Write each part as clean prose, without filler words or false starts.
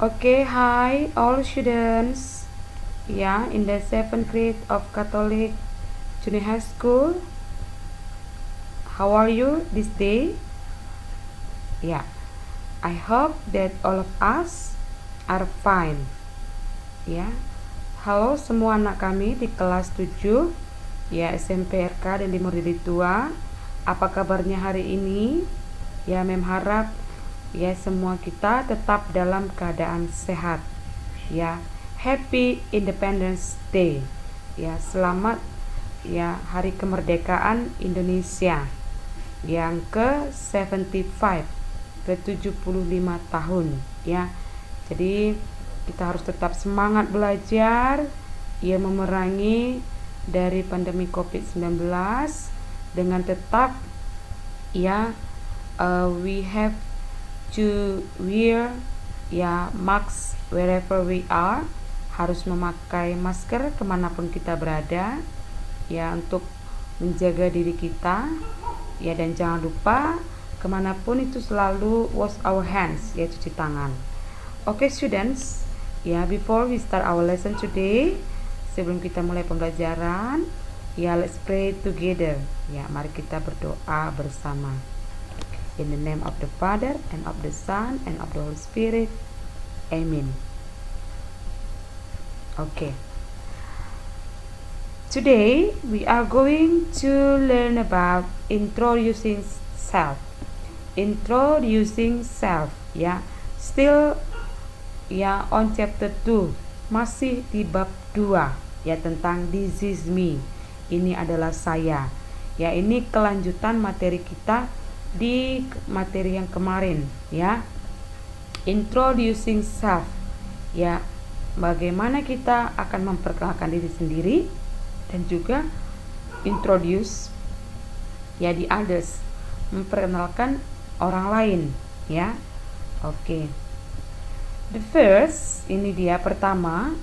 Okay, hi all students. Yeah, in the 7th grade of Catholic Junior High School. How are you this day? Yeah, I hope that all of us are fine. Ya. Halo semua anak kami di kelas 7 ya SMP RK dan Timur Dili Tua. Apa kabarnya hari ini? Ya, Mem harap ya semua kita tetap dalam keadaan sehat. Ya, Happy Independence Day. Ya, selamat ya Hari Kemerdekaan Indonesia yang ke-75, ke-75 tahun ya. Jadi kita harus tetap semangat belajar ya, memerangi dari pandemi COVID-19 dengan tetap ya we have to wear ya mask wherever we are, harus memakai masker kemanapun kita berada ya, untuk menjaga diri kita ya, dan jangan lupa kemanapun itu selalu wash our hands ya, cuci tangan. Okay students, ya before we start our lesson today, sebelum kita mulai pembelajaran ya, let's pray together ya, mari kita berdoa bersama. In the name of the Father and of the Son and of the Holy Spirit, Amen. Okay. Today we are going to learn about introducing self. Introducing self ya. Still ya on chapter 2, masih di bab 2 ya, tentang this is me. Ini adalah saya. Ya, ini kelanjutan materi kita di materi yang kemarin ya. Introducing self ya, bagaimana kita akan memperkenalkan diri sendiri dan juga introduce ya the others, memperkenalkan orang lain ya. Oke. The first, ini dia pertama,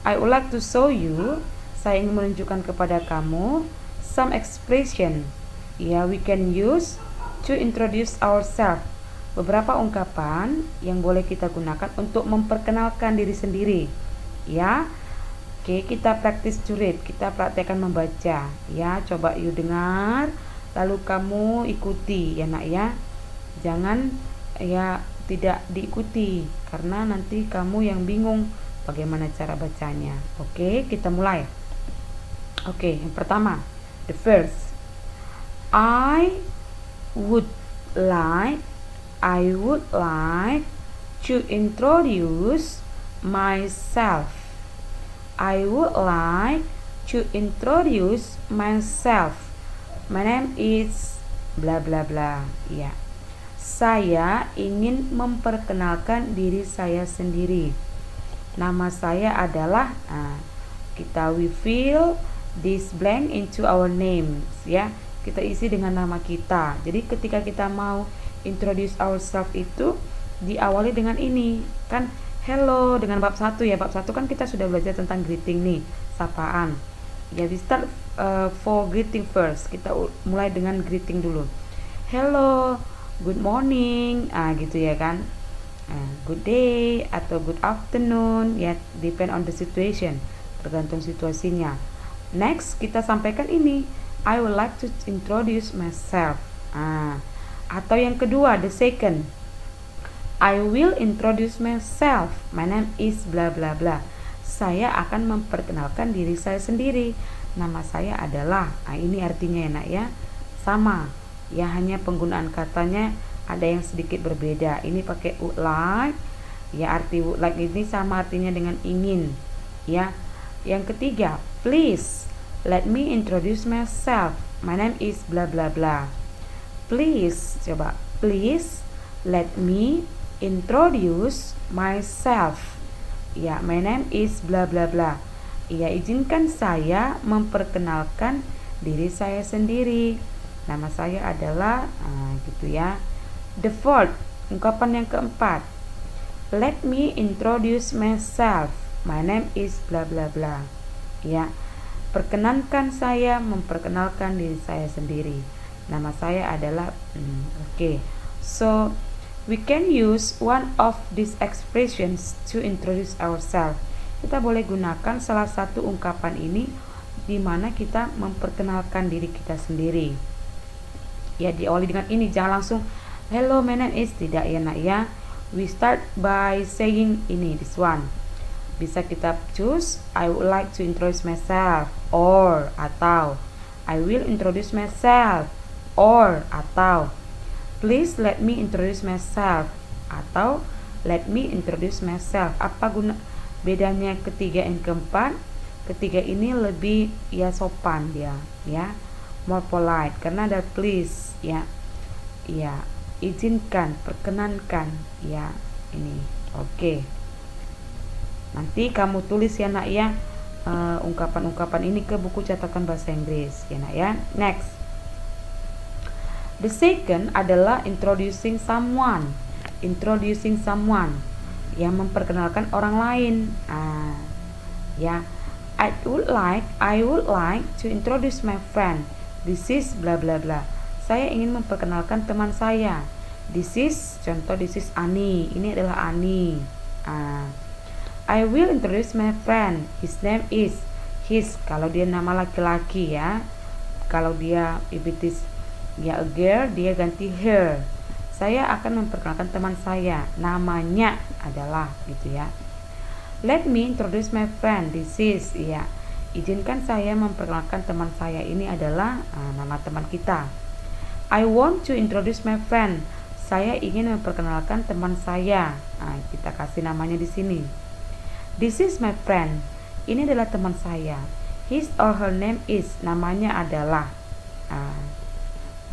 I would like to show you, saya ingin menunjukkan kepada kamu some expression ya we can use to introduce ourselves. Beberapa ungkapan yang boleh kita gunakan untuk memperkenalkan diri sendiri ya. Oke, kita practice to read, kita praktekkan membaca ya. Coba you dengar, lalu kamu ikuti ya nak ya. Jangan ya tidak diikuti, karena nanti kamu yang bingung bagaimana cara bacanya. Oke, kita mulai. Oke, yang pertama, the first, I would like to introduce myself. I would like to introduce myself. My name is bla bla bla ya. Saya ingin memperkenalkan diri saya sendiri. Nama saya adalah, kita we fill this blank into our names ya. Kita isi dengan nama kita. Jadi ketika kita mau introduce ourselves itu diawali dengan ini kan, hello, dengan bab 1 ya. Bab 1 kan kita sudah belajar tentang greeting nih, sapaan. Ya, we start for greeting first. Kita mulai dengan greeting dulu. Hello, good morning, gitu ya kan. Good day atau good afternoon ya, depend on the situation, tergantung situasinya. Next, kita sampaikan ini, I would like to introduce myself. Atau yang kedua, the second, I will introduce myself. My name is bla bla bla. Saya akan memperkenalkan diri saya sendiri. Nama saya adalah, ini artinya ya nak ya, sama ya, hanya penggunaan katanya ada yang sedikit berbeda. Ini pakai would like ya, arti would like ini sama artinya dengan ingin ya. Yang ketiga, please let me introduce myself. My name is bla bla bla. Please, coba, please let me introduce myself. Ya, my name is bla bla bla. Ya, izinkan saya memperkenalkan diri saya sendiri. Nama saya adalah, gitu ya. The fourth, ungkapan yang keempat, let me introduce myself. My name is bla bla bla. Ya, perkenankan saya memperkenalkan diri saya sendiri. Nama saya adalah, okay. So We can use one of these expressions to introduce ourselves. Kita boleh gunakan salah satu ungkapan ini di mana kita memperkenalkan diri kita sendiri. Ya, diawali dengan ini, jangan langsung hello my name is, tidak ya nak ya. We start by saying ini, this one. Bisa kita choose I would like to introduce myself, or atau I will introduce myself, or atau please let me introduce myself, atau let me introduce myself. Apa guna bedanya ketiga dan keempat? Ketiga ini lebih ya sopan dia, ya, more polite karena ada please, ya, ya, izinkan, perkenankan, ya, ini, oke. Nanti kamu tulis ya nak ya ungkapan-ungkapan ini ke buku catatan bahasa Inggris ya nak ya. Next, the second adalah introducing someone. Introducing someone, yang memperkenalkan orang lain. Ya, I would like to introduce my friend. This is bla bla bla. Saya ingin memperkenalkan teman saya. This is, contoh, this is Ani. Ini adalah Ani. I will introduce my friend. His name is. His, kalau dia nama laki-laki ya. Kalau dia, if it is ya a girl, dia ganti her. Saya akan memperkenalkan teman saya. Namanya adalah gitu ya. Let me introduce my friend. This is, ya. Izinkan saya memperkenalkan teman saya. Ini adalah nama teman kita. I want to introduce my friend. Saya ingin memperkenalkan teman saya. Kita kasih namanya di sini. This is my friend. Ini adalah teman saya. His or her name is. Namanya adalah.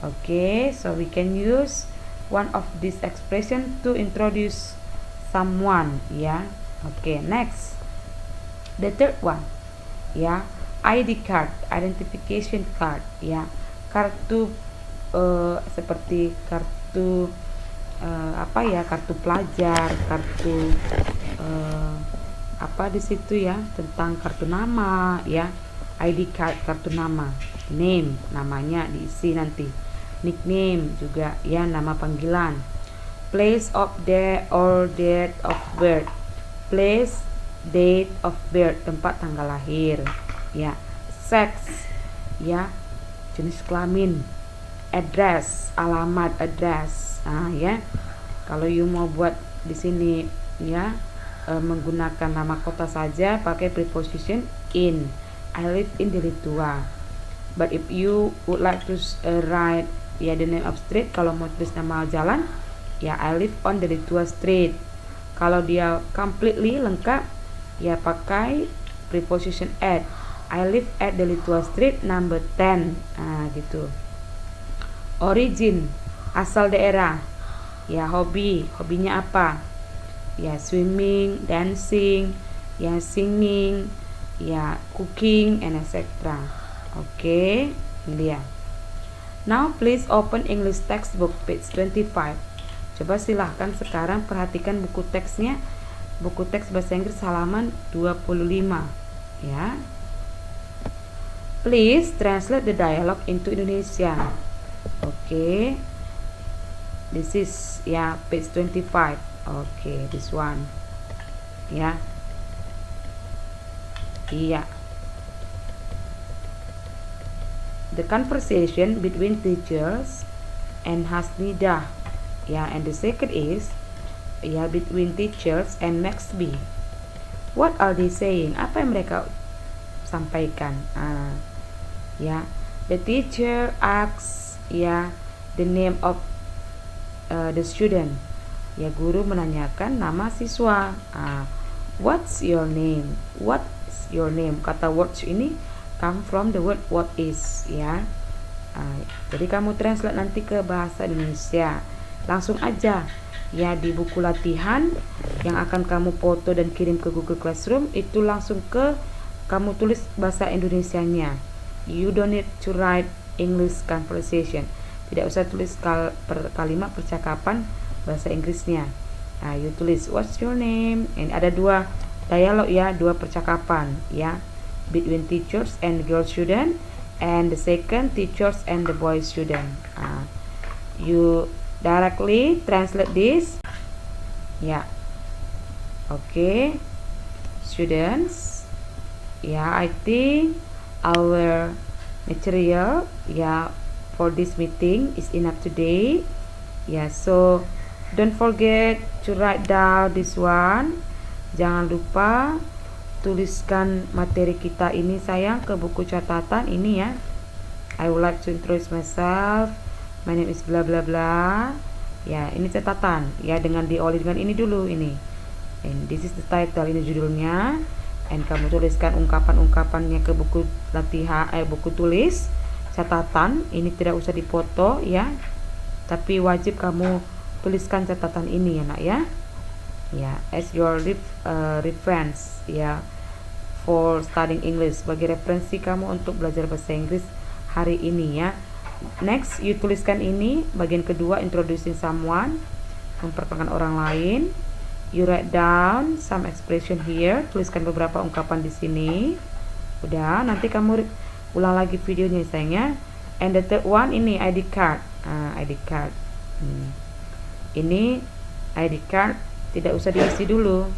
Okay, so we can use one of these expression to introduce someone, ya. Okay, next. The third one, ya, ID card, identification card, ya. Kartu seperti kartu kartu pelajar, kartu apa di situ ya, tentang kartu nama ya. ID card, kartu nama. Name, namanya diisi nanti. Nickname juga ya, nama panggilan. Place of death or date of birth. Place, date of birth, tempat tanggal lahir ya. Sex ya, jenis kelamin. Address, alamat, address. Ya. Kalau you mau buat di sini ya, menggunakan nama kota saja pakai preposition in. I live in Delitua. But if you would like to write ya the name of street, kalau mau tulis nama jalan ya I live on Delitua Street. Kalau dia completely lengkap ya pakai preposition at. I live at Delitua Street number 10. Gitu. Origin, asal daerah. Ya, hobinya apa? Ya, swimming, dancing, ya, singing, ya, cooking, and etc. Oke, ini dia. Now please open English textbook page 25. Coba silahkan sekarang perhatikan buku teksnya. Buku teks bahasa Inggris halaman 25. Ya. Please translate the dialogue into Indonesia. Oke. This is ya page 25. Oke, this one. Ya. Iya. The conversation between teachers and Hasnidah. Ya, and the second is ya between teachers and Maxby. What are they saying? Apa yang mereka sampaikan? Ya, the teacher asks ya the name of the student. Ya, guru menanyakan nama siswa. What's your name? What's your name? Kata words ini come from the word what is ya. Jadi kamu translate nanti ke bahasa Indonesia. Langsung aja ya, di buku latihan yang akan kamu foto dan kirim ke Google Classroom itu langsung ke kamu tulis bahasa Indonesianya. You don't need to write English conversation. Tidak usah tulis kalimat percakapan bahasa Inggrisnya. You tulis what's your name. Ini ada dua dialog ya, dua percakapan ya, between teachers and girl student, and the second teachers and the boy student. You directly translate this. Yeah. Okay, students. Yeah, I think our material for this meeting is enough today. So don't forget to write down this one. Jangan lupa tuliskan materi kita ini sayang ke buku catatan ini ya. I would like to introduce myself. My name is bla bla bla. Ini catatan dengan diawali dengan ini dulu ini. And this is the title, ini judulnya. And kamu tuliskan ungkapan-ungkapannya ke buku latihan, buku tulis catatan. Ini tidak usah dipoto ya. Tapi wajib kamu tuliskan catatan ini ya nak ya. As your reference for studying English, sebagai referensi kamu untuk belajar bahasa Inggris hari ini ya. Next, you tuliskan ini bagian kedua, introducing someone, memperkenalkan orang lain. You write down some expression here, tuliskan beberapa ungkapan di sini. Udah, nanti kamu ulang lagi videonya sayangnya. And the third one ini ID card. ID card. Ini ID card tidak usah diisi dulu.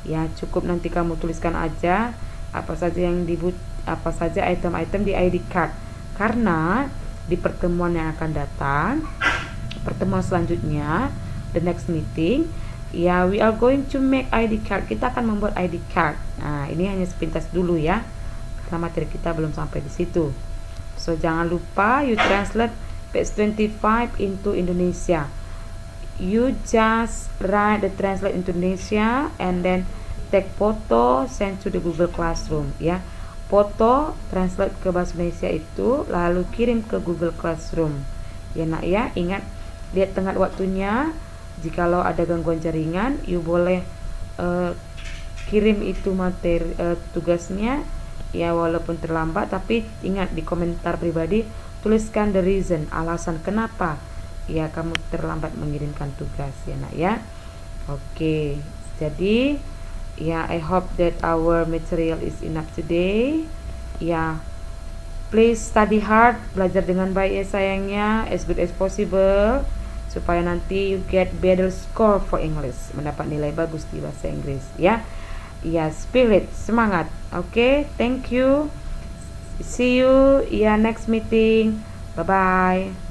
Ya, cukup nanti kamu tuliskan aja apa saja item-item di ID card. Karena di pertemuan yang akan datang, pertemuan selanjutnya, the next meeting, we are going to make ID card. Kita akan membuat ID card. Nah, ini hanya sepintas dulu ya, karena materi kita belum sampai di situ. So jangan lupa you translate page 25 into Indonesia. You just write the translate Indonesia and then take photo, send to the Google Classroom ya. Foto translate ke bahasa Indonesia itu lalu kirim ke Google Classroom ya nak ya. Ingat, lihat tengah waktunya. Jikalau ada gangguan jaringan, you boleh kirim itu materi tugasnya ya, walaupun terlambat. Tapi ingat, di komentar pribadi tuliskan the reason, alasan kenapa ya kamu terlambat mengirimkan tugas ya nak ya. Oke, jadi I hope that our material is enough today. Please study hard, belajar dengan baik ya sayangnya, as good as possible, supaya nanti you get better score for English, mendapat nilai bagus di bahasa Inggris ya. Spirit, semangat. Okay, thank you. See you next meeting. Bye bye.